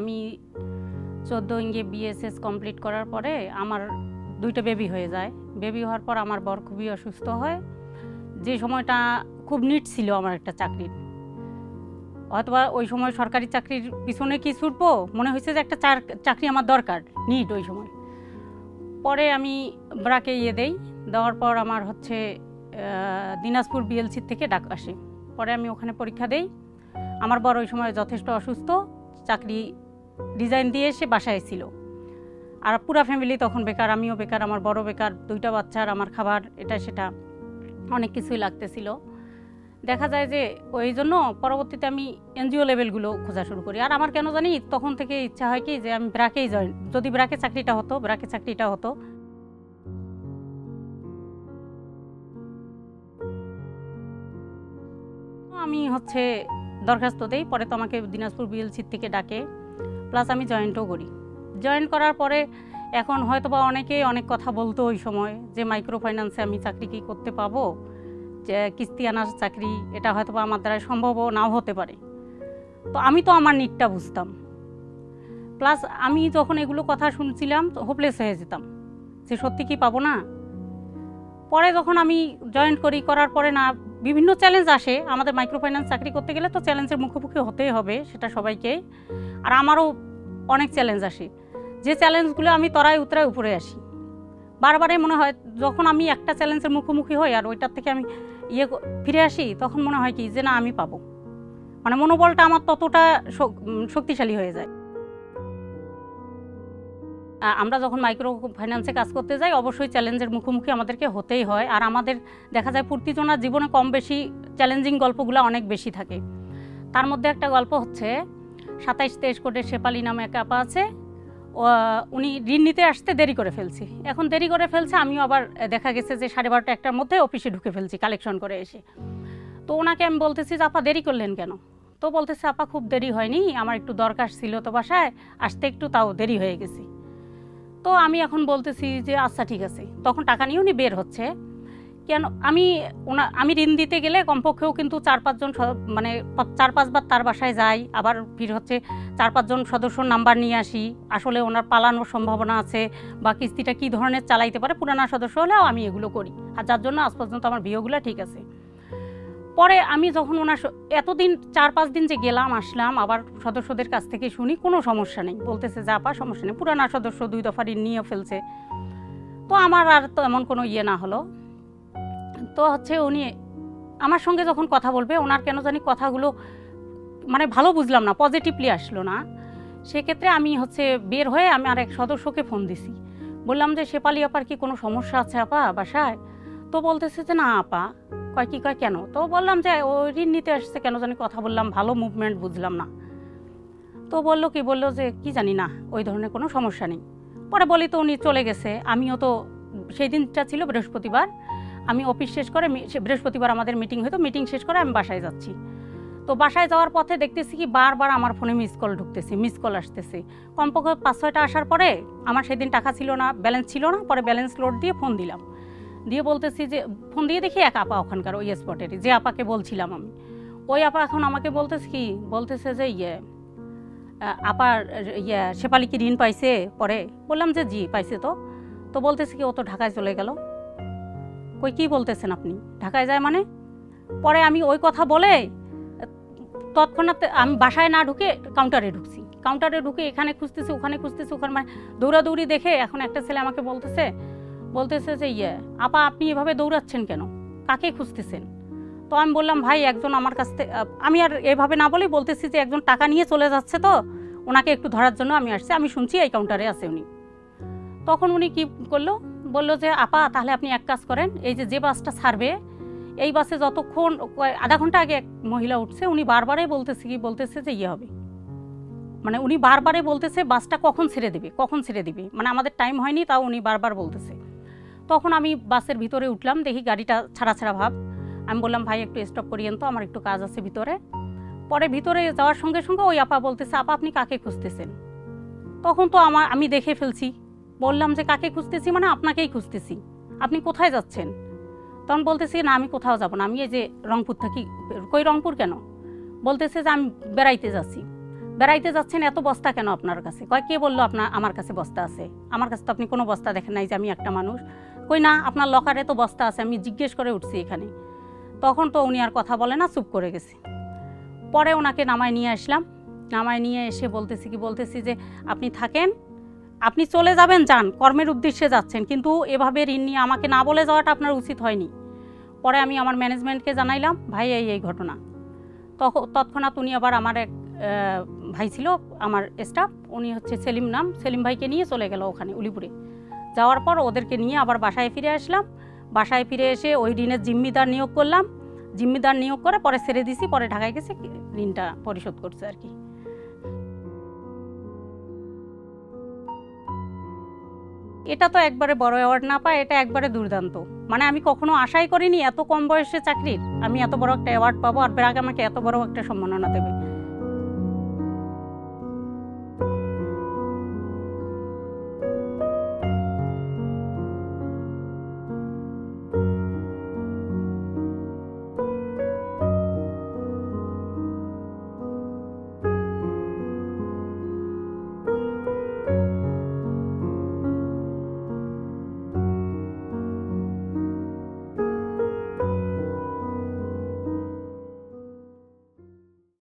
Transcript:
আমি 14 ইঙ্গে BSS complete করার পরে আমার 2টা বেবি হয়ে যায়। বেবি হওয়ার পর আমার বর খুবই অসুস্থ হয়। যে সময়টা খুব নিড ছিল আমার একটা চাকরির, অথবা ওই সময় সরকারি চাকরির পিছনে কি ছুটবো, মনে হয়েছে যে একটা চাকরি আমার দরকার, নিড ওই সময়। পরে আমি ব্রাকে দেই, দেওয়ার পর আমার হচ্ছে দিনাজপুর বিএলসি থেকে ডাক আসে। পরে আমি ওখানে পরীক্ষা দেই। আমার বর ওই সময় যথেষ্ট অসুস্থ, চাকরি ডিজাইন দিয়ে এসে বাসায় ছিল। আর পুরা ফ্যামিলি তখন বেকার, আমিও বেকার, আমার বড় বেকার, 2টা বাচ্চার, আমার খাবার এটা সেটা অনেক কিছুই লাগতেছিল। দেখা যায় যে ওই জন্য পরবর্তীতে আমি এনজিও লেভেলগুলো খোঁজা শুরু করি। আর আমার কেন জানি তখন থেকে ইচ্ছা হয় কি যে আমি ব্রাকেই জয়েন, যদি ব্রাকে চাকরিটা হতো। আমি হচ্ছে দরখাস্ত দেই, পরে তো আমাকে দিনাজপুর বিএলসি থেকে ডাকে, প্লাস আমি জয়েন্টও করি। জয়েন করার পরে এখন হয়তো বা অনেকেই অনেক কথা বলতো ওই সময় যে মাইক্রো ফাইন্যান্সে আমি চাকরি কি করতে পাবো, যে কিস্তি আনার চাকরি, এটা হয়তো বা আমার দ্বারা সম্ভবও নাও হতে পারে। তো আমি তো আমার নিডটা বুঝতাম, প্লাস আমি যখন এগুলো কথা শুনছিলাম হোপলেস হয়ে যেতাম যে সত্যি কি পাবো না। পরে যখন আমি জয়েন করার পরে না বিভিন্ন চ্যালেঞ্জ আসে। আমাদের মাইক্রো ফাইন্যান্স চাকরি করতে গেলে তো চ্যালেঞ্জের মুখোমুখি হতেই হবে, সেটা সবাইকে। আর আমারও অনেক চ্যালেঞ্জ আসে, যে চ্যালেঞ্জগুলো আমি তরায় উতরায় উপরে আসি। বারবারই মনে হয় যখন আমি একটা চ্যালেঞ্জের মুখোমুখি হই আর ওইটার থেকে আমি ফিরে আসি, তখন মনে হয় কি যে না আমি পাবো, মানে মনোবলটা আমার ততটা শক্তিশালী হয়ে যায়। আমরা যখন মাইক্রো ফাইন্যান্সে কাজ করতে যাই অবশ্যই চ্যালেঞ্জের মুখোমুখি আমাদেরকে হতেই হয়। আর আমাদের দেখা যায় প্রতিজনার জীবনে কম বেশি চ্যালেঞ্জিং গল্পগুলো অনেক বেশি থাকে। তার মধ্যে একটা গল্প হচ্ছে 27-23 কোটের শেফালি নামে এক আপা আছে, উনি ঋণ নিতে আসতে দেরি করে ফেলছে। এখন দেরি করে ফেলছে, আমিও আবার দেখা গেছে যে 12:30-1টার মধ্যে অফিসে ঢুকে ফেলছি কালেকশন করে এসে। তো ওনাকে আমি বলতেছি যে আপা দেরি করলেন কেন? তো বলতেছে আপা খুব দেরি হয়নি, আমার একটু দরকার ছিল তো বাসায় আসতে, একটু তাও দেরি হয়ে গেছে। তো আমি এখন বলতেছি যে আচ্ছা ঠিক আছে। তখন টাকা নিয়ে উনি বের হচ্ছে। কেন আমি ঋণ দিতে গেলে কমপক্ষেও কিন্তু 4-5 জন, মানে 4-5 বার তার বাসায় যাই, আবার ফির হচ্ছে 4-5 জন সদস্যর নাম্বার নিয়ে আসি, আসলে ওনার পালানোর সম্ভাবনা আছে বা কিস্তিটা কী ধরনের চালাইতে পারে, পুরানা সদস্য হলেও আমি এগুলো করি। আর যার জন্য আজ পর্যন্ত আমার বিয়েগুলো ঠিক আছে। পরে আমি যখন ওনার এতদিন 4-5 দিন যে গেলাম আসলাম, আবার সদস্যদের কাছ থেকে শুনি কোনো সমস্যা নেই, বলতেছে যে আপা সমস্যা নেই, পুরানা সদস্য 2 দফা ঋণ নিয়ে ফেলছে। তো আমার আর তো এমন কোনো না হলো। তো হচ্ছে উনি আমার সঙ্গে যখন কথা বলবে, ওনার কেন জানি কথাগুলো মানে ভালো বুঝলাম না, পজিটিভলি আসলো না। সেক্ষেত্রে আমি হচ্ছে বের হয়ে আমি আর এক সদস্যকে ফোন দিছি, বললাম যে শেফালি আপার কি কোনো সমস্যা আছে আপা বাসায়? তো বলতেছে যে না আপা। কয় কেন? তো বললাম যে ও ঋণ নিতে আসছে, কেন জানি কথা বললাম, ভালো মুভমেন্ট বুঝলাম না। তো বললো যে কি জানি না, ওই ধরনের কোনো সমস্যা নেই। পরে বলি তো উনি চলে গেছে। আমিও তো সেই দিনটা ছিল বৃহস্পতিবার, আমি অফিস শেষ করে, বৃহস্পতিবার আমাদের মিটিং হতো, মিটিং শেষ করে আমি বাসায় যাচ্ছি। তো বাসায় যাওয়ার পথে দেখতেছি কি বারবার আমার ফোনে মিস কল আসতেছে। কমপক্ষে 5-6টা আসার পরে আমার সেদিন টাকা ছিল না, ব্যালেন্স ছিল না। পরে ব্যালেন্স লোড দিয়ে ফোন দিলাম, দিয়ে বলতেছি যে ফোন দিয়ে দেখি এক আপা ওখানকার ওই স্পটেরই, যে আপাকে বলছিলাম আমি, ওই আপা এখন আমাকে বলতেছে যে আপার শেফালি কি ঋণ পাইছে? পরে বললাম যে জি পাইছে। তো বলতেছে কি ও তো ঢাকায় চলে গেল। কি বলতেছেন আপনি? ঢাকায় যায় মানে? পরে আমি ওই কথা বলে তৎক্ষণাৎ আমি বাসায় না ঢুকে কাউন্টারে ঢুকে এখানে খুঁজতেছি ওখানে মানে দৌড়াদৌড়ি দেখে এখন একটা ছেলে আমাকে বলতেছে যে আপা আপনি এভাবে দৌড়াচ্ছেন কেন, কাকে খুঁজতেছেন? তো আমি বললাম ভাই একজন আমার কাছ থেকে, আমি আর এভাবে না বলেই বলতেছি যে একজন টাকা নিয়ে চলে যাচ্ছে, তো ওনাকে একটু ধরার জন্য আমি আসছি, আমি শুনছি এই কাউন্টারে আছে উনি। তখন উনি কি বললো যে আপা তাহলে আপনি এক কাজ করেন, এই যে বাসটা ছাড়বে এই বাসে যতক্ষণ, আধা ঘন্টা আগে এক মহিলা উঠছে, উনি বারবারই বলতেছে যে হবে, মানে উনি বারবারই বলতেছে বাসটা কখন ছেড়ে দিবে, মানে আমাদের টাইম হয়নি, তাও উনি বারবার বলতেছে। তখন আমি বাসের ভিতরে উঠলাম, দেখি গাড়িটা ছাড়া ভাব। আমি বললাম ভাই একটু স্টপ করিয়েন তো, আমার একটু কাজ আছে ভিতরে। পরে ভিতরে যাওয়ার সঙ্গে সঙ্গে ওই আপা বলতেছে আপা আপনি কাকে খুঁজতেছেন? তখন তো আমি দেখে ফেলছি, বললাম যে কাকে খুঁজতেছি মানে আপনাকেই খুঁজতেছি, আপনি কোথায় যাচ্ছেন? তখন বলতেছি না আমি কোথাও যাব না, আমি এই যে রংপুর থাকি। কই রংপুর কেন? বলতেছে যে আমি বেড়াইতে যাচ্ছি। বেড়াইতে যাচ্ছেন, এত বস্তা কেন আপনার কাছে? কয় কে বললো আমার কাছে বস্তা আছে? আমার কাছে তো আপনি কোনো বস্তা দেখেন নাই যে আমি একটা মানুষ। কই না, আপনার লকারে তো বস্তা আছে, আমি জিজ্ঞেস করে উঠছি এখানে। তখন তো উনি আর কথা বলে না, চুপ করে গেছে। পরে ওনাকে নামায় নিয়ে আসলাম, নামায় নিয়ে এসে বলতেছি যে আপনি থাকেন, আপনি চলে যাবেন, যান, কর্মের উদ্দেশ্যে যাচ্ছেন, কিন্তু এভাবে ঋণ নিয়ে আমাকে না বলে যাওয়াটা আপনার উচিত হয়নি। পরে আমি আমার ম্যানেজমেন্টকে জানাইলাম, ভাই এই ঘটনা। তৎক্ষণাৎ উনি আবার আমার এক ভাই ছিল আমার স্টাফ, উনি হচ্ছে সেলিম নাম, সেলিম ভাইকে নিয়ে চলে গেল ওখানে উলিপুরে। যাওয়ার পর ওদেরকে নিয়ে আবার বাসায় ফিরে আসলাম। বাসায় ফিরে এসে ওই ঋণের জিম্মিদার নিয়োগ করলাম, জিম্মিদার নিয়োগ করে পরে ছেড়ে দিছি, পরে ঢাকায় গেছে, ঋণটা পরিশোধ করছে আর কি। এটা তো একবারে বড় অ্যাওয়ার্ড না পায়, এটা একবারে দুর্দান্ত। মানে আমি কখনো আশাই করিনি এত কম বয়সে চাকরির আমি এত বড় একটা অ্যাওয়ার্ড পাবো, আর ব্র্যাক আমাকে এত বড় একটা সম্মাননা দেবে।